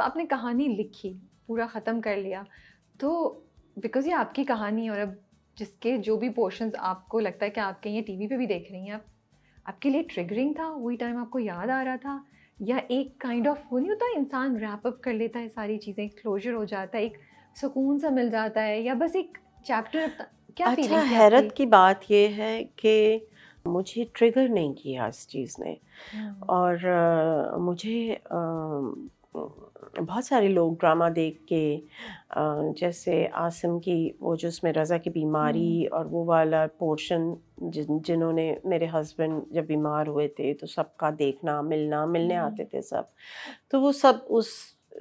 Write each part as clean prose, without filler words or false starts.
आपने कहानी लिखी, पूरा ख़त्म कर लिया, तो बिकॉज़ ये आपकी कहानी है और अब जिसके जो भी पोर्शंस आपको लगता है कि आप कहीं ये टीवी पे भी देख रही हैं आप, आपके लिए ट्रिगरिंग था, वही टाइम आपको याद आ रहा था? या एक काइंड ऑफ वो नहीं होता इंसान रैप अप कर लेता है सारी चीज़ें, क्लोज़र हो जाता है, एक सुकून सा मिल जाता है या बस एक चैप्टर क्या अच्छा, फीलिंग थी आपकी? हैरत की बात ये है कि मुझे ट्रिगर नहीं किया इस चीज़ ने। हुँ, और मुझे बहुत सारे लोग ड्रामा देख के जैसे आसिम की वो जो उसमें रज़ा की हुँ, बीमारी और वो वाला पोर्शन जिन्होंने मेरे हस्बैंड जब बीमार हुए थे तो सबका देखना मिलना मिलने हुँ, आते थे सब। तो वो सब उस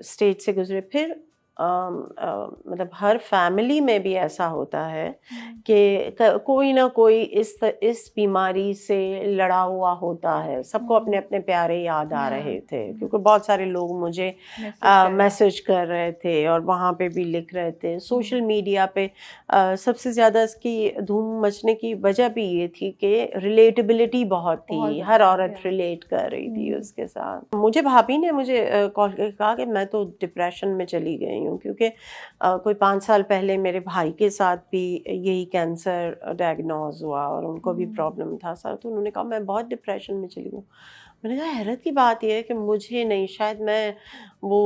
स्टेज से गुजरे। फिर मतलब हर फैमिली में भी ऐसा होता है हुँ, कि कोई ना कोई इस बीमारी से लड़ा हुआ होता है। सबको अपने हुँ, अपने प्यारे याद आ या रहे थे क्योंकि बहुत सारे लोग मुझे मैसेज कर रहे हैं। मैसेज कर रहे थे और वहाँ पे भी लिख रहे थे हुँ, सोशल मीडिया पे। सबसे ज़्यादा इसकी धूम मचने की वजह भी ये थी कि रिलेटेबिलिटी बहुत बहुत थी, हर ज़्यादा, औरत या रिलेट कर रही थी हुँ, उसके साथ। मुझे भाभी ने मुझे कॉल करके कहा कि मैं तो डिप्रेशन में चली गई हूँ क्योंकि कोई 5 साल पहले मेरे भाई के साथ भी यही कैंसर डायग्नोज़ हुआ और उनको भी हुँ, प्रॉब्लम था सर। तो उन्होंने कहा मैं बहुत डिप्रेशन में चली गई हूँ। मैंने कहा हैरत की बात ये है कि मुझे नहीं, शायद मैं वो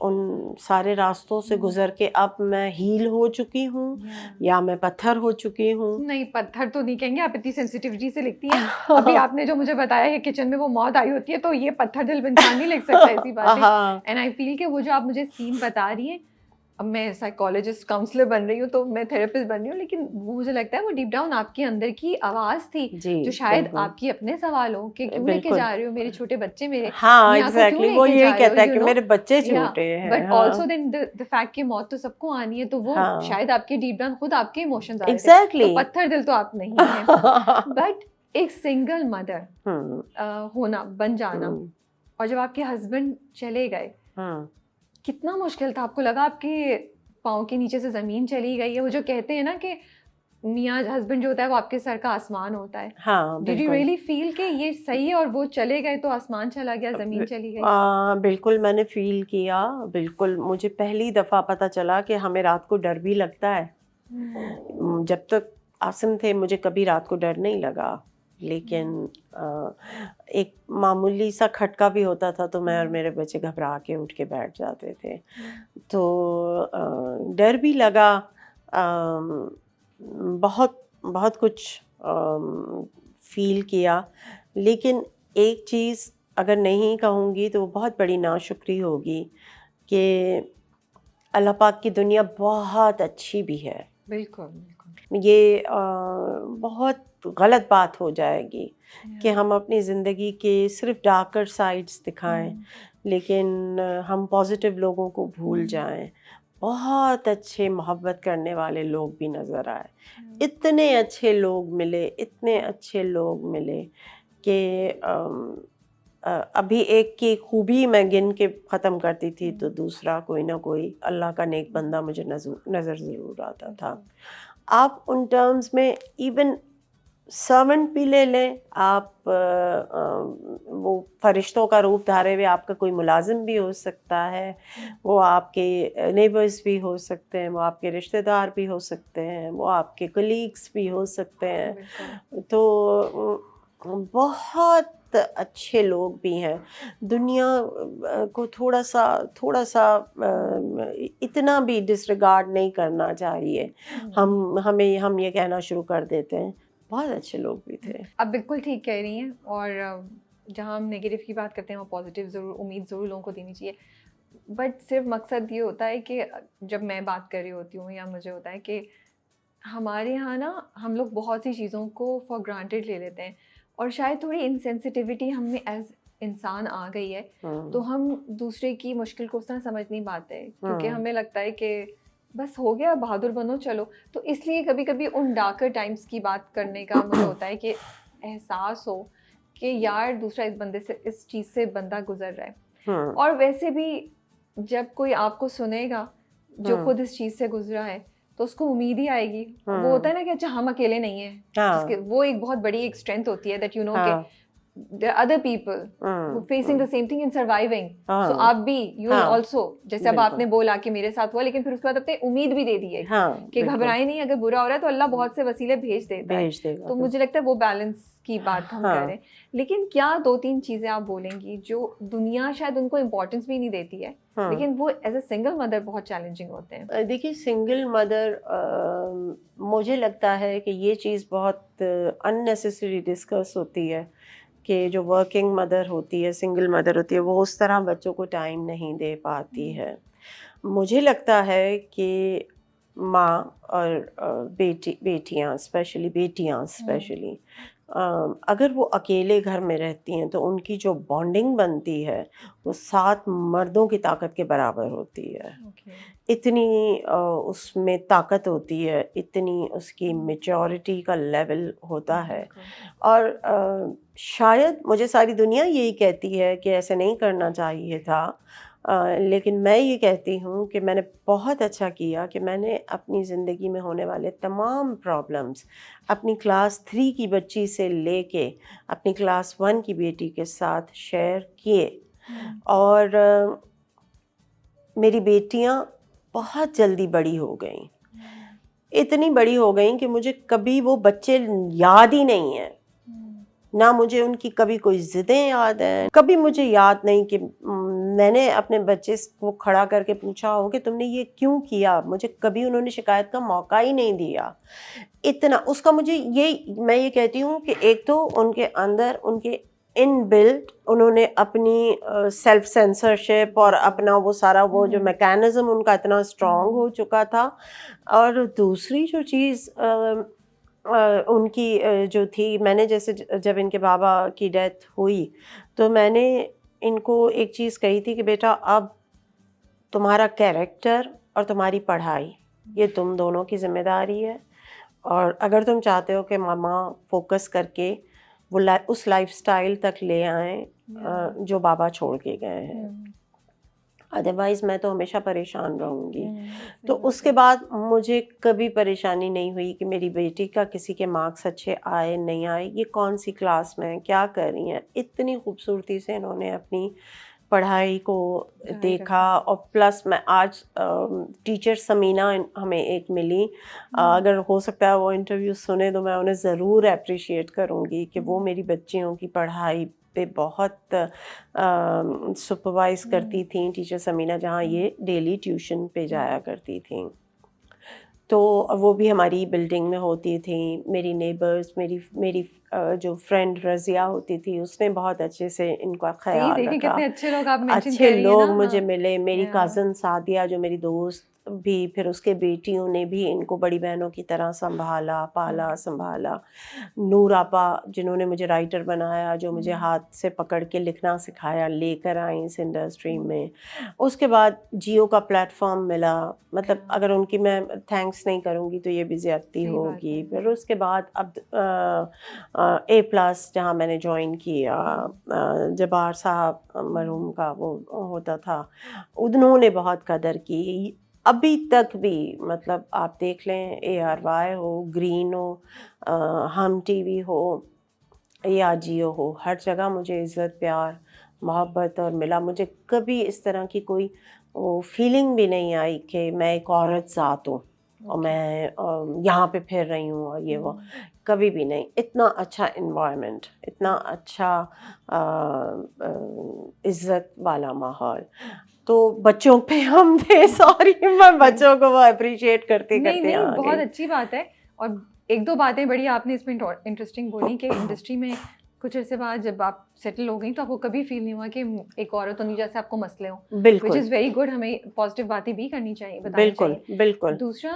उन सारे रास्तों से हुँ, गुज़र के अब मैं हील हो चुकी हूँ या या मैं पत्थर हो चुकी हूँ। नहीं, पत्थर तो नहीं कहेंगे, आप इतनी सेंसिटिविटी से लिखती हैं। अभी आपने जो मुझे बताया कि किचन में वो मौत आई होती है, तो ये पत्थर दिल इंसान नहीं लिख सकता ऐसी बातें। हाँ, एंड आई फ़ील कि वो जो आप मुझे सीन बता रही हैं, अब मैं साइकोलॉजिस्ट, काउंसलर बन रही हूँ, तो मैं थेरेपिस्ट बन रही हूँ, लेकिन वो मुझे लगता है वो डीप डाउन आपके अंदर की आवाज़ थी, जी, जो शायद बिल्कुल। आपके अपने सवाल हों कि क्यों लेके बिल्कुल। जा रहे हो मेरे छोटे बच्चे, मेरे हाँ, मियाँ को क्यों एग्ज़ैक्टली वो लेके यही जा रहे हो, कहता है यू कि नो? मेरे बच्चे या झूठे हैं। बट आल्सो हाँ, देन द फैक्ट कि मौत तो सबको आनी है, तो वो हाँ, शायद आपके डीप डाउन खुद आपके इमोशंस आ रहे थे। तो एग्ज़ैक्टली। पत्थर दिल तो आप नहीं हैं। बट एक सिंगल मदर हुँ, होना, बन जाना, हुँ, और जब आपके हस्बैंड चले गए, हुँ। कितना मुश्किल था? आपको लगा आपके पाँव के नीचे से ज़मीन चली गई है? वो जो कहते हैं ना कि मियाँ हस्बैंड जो होता है वो आपके सर का आसमान होता है। हाँ, डिड यू बिल्कुल। रियली फ़ील कि ये सही है और वो चले गए तो आसमान चला गया, ज़मीन चली गई? बिल्कुल मैंने फ़ील किया, बिल्कुल मुझे पहली दफ़ा पता चला कि हमें रात को डर भी लगता है। हुँ, जब तक आसिम थे मुझे कभी रात को डर नहीं लगा। लेकिन हुँ, अ, एक मामूली सा खटका भी होता था तो मैं और हुँ, मेरे बच्चे घबरा के उठ के बैठ जाते थे। हुँ, तो डर भी लगा। अम, बहुत बहुत कुछ फ़ील किया। लेकिन एक चीज़ अगर नहीं कहूँगी तो वो बहुत बड़ी नाशुक्री होगी कि अल्लाह पाक की दुनिया बहुत अच्छी भी है। बिल्कुल, बिल्कुल। ये बहुत गलत बात हो जाएगी कि या हम अपनी ज़िंदगी के सिर्फ डार्कर साइड्स दिखाएं, हुँ, लेकिन हम पॉजिटिव लोगों को भूल हुँ, जाएं। बहुत अच्छे मोहब्बत करने वाले लोग भी नज़र आए। हुँ, इतने अच्छे लोग मिले, इतने अच्छे लोग मिले कि अभी एक की खूबी मैं गिन के ख़त्म करती थी तो हुँ, दूसरा कोई ना कोई अल्लाह का नेक हुँ, बंदा मुझे नज़र ज़रूर आता था। बिल्कुल। आप उन टर्म्स में इवन सर्वेंट भी ले लें, आप वो फरिश्तों का रूप धारे हुए आपका कोई मुलाजिम भी हो सकता है, हुँ, वो आपके नेबर्स भी हो सकते हैं, वो आपके रिश्तेदार भी हो सकते हैं, वो आपके कलीग्स भी हो सकते बिल्कुल। हैं। तो बहुत अच्छे लोग भी हैं। दुनिया को थोड़ा सा हुँ, इतना भी डिसरिगार्ड नहीं करना चाहिए। हुँ, हम ये कहना शुरू कर देते हैं बहुत अच्छे लोग भी हुँ। थे। आप बिल्कुल ठीक कह रही हैं और जहाँ हम नेगेटिव की बात करते हैं, वहाँ पॉज़िटिव ज़रूर उम्मीद ज़रूर लोगों को देनी चाहिए। बट सिर्फ़ मकसद ये होता है कि जब मैं बात कर रही होती हूँ या मुझे होता है कि हमारे यहाँ ना हम लोग बहुत सी चीज़ों को फॉर ग्रांटेड ले लेते हैं और शायद थोड़ी इनसेंसिटिविटी हम में एज़ इंसान आ गई है, तो हुँ, हम दूसरे की मुश्किल को उस तरह समझ नहीं पाते क्योंकि हुँ, हमें लगता है कि बस हो गया, बहादुर बनो चलो। तो इसलिए कभी-कभी उन डार्कर टाइम्स की बात करने का मुझे होता है कि एहसास हो कि यार दूसरा इस बंदे से, इस चीज़ से बंदा गुज़र रहा है। हुँ, और वैसे भी जब कोई आपको सुनेगा, जो हुँ, खुद इस चीज़ से गुज़रा है, तो उसको उम्मीद ही आएगी। वो होता हुँ, है ना कि अच्छा हम अकेले नहीं हैं, जिसके हाँ, वो एक बहुत बड़ी एक स्ट्रेंथ होती है दैट यू नो कि हाँ, there are other people who facing the same thing and surviving. So हाँ आप भी you will हाँ also, जैसे अब आपने बिल्कुल बोला कि मेरे साथ हुआ, लेकिन फिर उसके बाद आपने उम्मीद भी दे दी है हाँ कि बिल्कुल घबराए नहीं, अगर बुरा हो रहा है तो अल्लाह बहुत से वसीले भेज देता है. भेज देगा तो मुझे लगता है वो बैलेंस की बात हम हाँ करें. लेकिन क्या 2-3 चीजें आप बोलेंगी जो दुनिया शायद उनको इम्पोर्टेंस भी नहीं देती है, हाँ लेकिन वो एज अ सिंगल मदर बहुत चैलेंजिंग होते हैं? देखिए सिंगल मदर मुझे लगता है कि ये चीज़ बहुत अननेसेसरी डिस्कस होती है कि जो वर्किंग मदर होती है, सिंगल मदर होती है, वो उस तरह बच्चों को टाइम नहीं दे पाती है. मुझे लगता है कि माँ और बेटियाँ स्पेशली अगर वो अकेले घर में रहती हैं तो उनकी जो बॉन्डिंग बनती है वो 7 मर्दों की ताकत के बराबर होती है. Okay. इतनी उसमें ताकत होती है, इतनी उसकी मैच्योरिटी का लेवल होता है. बिल्कुल. और शायद मुझे सारी दुनिया यही कहती है कि ऐसे नहीं करना चाहिए था, लेकिन मैं ये कहती हूँ कि मैंने बहुत अच्छा किया कि मैंने अपनी ज़िंदगी में होने वाले तमाम प्रॉब्लम्स अपनी क्लास 3 की बच्ची से लेके अपनी क्लास 1 की बेटी के साथ शेयर किए. और मेरी बेटियाँ बहुत जल्दी बड़ी हो गईं, इतनी बड़ी हो गईं कि मुझे कभी वो बच्चे याद ही नहीं हैं, ना मुझे उनकी कभी कोई ज़िदें याद हैं. कभी मुझे याद नहीं कि मैंने अपने बच्चे को खड़ा करके पूछा हो कि तुमने ये क्यों किया. मुझे कभी उन्होंने शिकायत का मौका ही नहीं दिया. इतना उसका मुझे मैं ये कहती हूँ कि एक तो उनके अंदर उनके इनबिल्ट उन्होंने अपनी सेल्फ सेंसरशिप और अपना वो सारा वो जो मैकेनिज्म उनका इतना स्ट्रांग हो चुका था. और दूसरी जो चीज़ उनकी जो थी, मैंने जैसे जब इनके बाबा की डेथ हुई तो मैंने इनको एक चीज़ कही थी कि बेटा अब तुम्हारा कैरेक्टर और तुम्हारी पढ़ाई ये तुम दोनों की जिम्मेदारी है. और अगर तुम चाहते हो कि मामा फोकस करके वो उस लाइफस्टाइल तक ले आएं जो बाबा छोड़ के गए हैं, अदरवाइज़ मैं तो हमेशा परेशान रहूँगी. तो उसके बाद मुझे कभी परेशानी नहीं हुई कि मेरी बेटी का किसी के मार्क्स अच्छे आए नहीं आए, ये कौन सी क्लास में है, क्या कर रही हैं. इतनी खूबसूरती से इन्होंने अपनी पढ़ाई को देखा. और प्लस मैं आज टीचर समीना हमें एक मिली, अगर हो सकता है वो इंटरव्यू सुने तो मैं उन्हें ज़रूर अप्रिशिएट करूँगी कि वो मेरी बच्चियों की पढ़ाई पे बहुत सुपरवाइज़ करती थी टीचर समीना, जहाँ ये डेली ट्यूशन पे जाया करती थी. तो वो भी हमारी बिल्डिंग में होती थी. मेरी नेबर्स, मेरी जो फ्रेंड रज़िया होती थी, उसने बहुत अच्छे से इनका ख्याल देखिए रखा. कितने अच्छे लोग आप मेंशन अच्छे कर रही हैं लोग ना. मुझे मिले. मेरी Yeah. कज़न सादिया जो मेरी दोस्त भी, फिर उसके बेटियों ने भी इनको बड़ी बहनों की तरह संभाला, पाला संभाला. नूर आपा जिन्होंने मुझे राइटर बनाया, जो मुझे हाथ से पकड़ के लिखना सिखाया, लेकर आई इस इंडस्ट्री में. उसके बाद जियो का प्लेटफॉर्म मिला. मतलब अगर उनकी मैं थैंक्स नहीं करूँगी तो ये भी ज़्यादती सही बात होगी. है. फिर उसके बाद अब A+ जहाँ मैंने ज्वाइन किया, जब्बार साहब मरहूम का वो होता था, उन्होंने बहुत कदर की. अभी तक भी मतलब आप देख लें, ARY हो, ग्रीन हो, हम टीवी हो या जियो हो, हर जगह मुझे इज़्ज़त, प्यार, मोहब्बत और मिला. मुझे कभी इस तरह की कोई वो फीलिंग भी नहीं आई कि मैं एक औरत ज़ात हूँ और मैं यहाँ पे फिर रही हूँ और ये वो, कभी भी नहीं. इतना अच्छा इन्वायरमेंट, इतना अच्छा इज़्ज़त वाला माहौल. तो बच्चों पे हम थे, सॉरी मैं बच्चों को वो अप्रिशिएट करते नहीं करते नहीं, आ बहुत गई. अच्छी बात है. और एक दो बातें बड़ी आपने इसमें इंटरेस्टिंग बोली कि इंडस्ट्री में कुछ अर्से बाद जब आप सेटल हो गई तो आपको कभी फील नहीं हुआ कि एक औरत होने जैसे आपको मसले हों, विच बिल्कुल इज़ वेरी गुड. हमें पॉजिटिव बातें भी करनी चाहिए, बतानी बिल्कुल चाहिए. बिल्कुल दूसरा,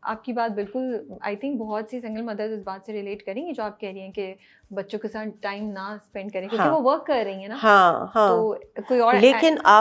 आपकी बात बिल्कुल, आई थिंक बहुत सी सिंगल मदर्स इस बात से रिलेट करेंगी जो आप कह रही हैं कि बच्चों के साथ टाइम ना स्पेंड करें क्योंकि हाँ वो वर्क कर रही हैं ना. हाँ हाँ. तो कोई और लेकिन आप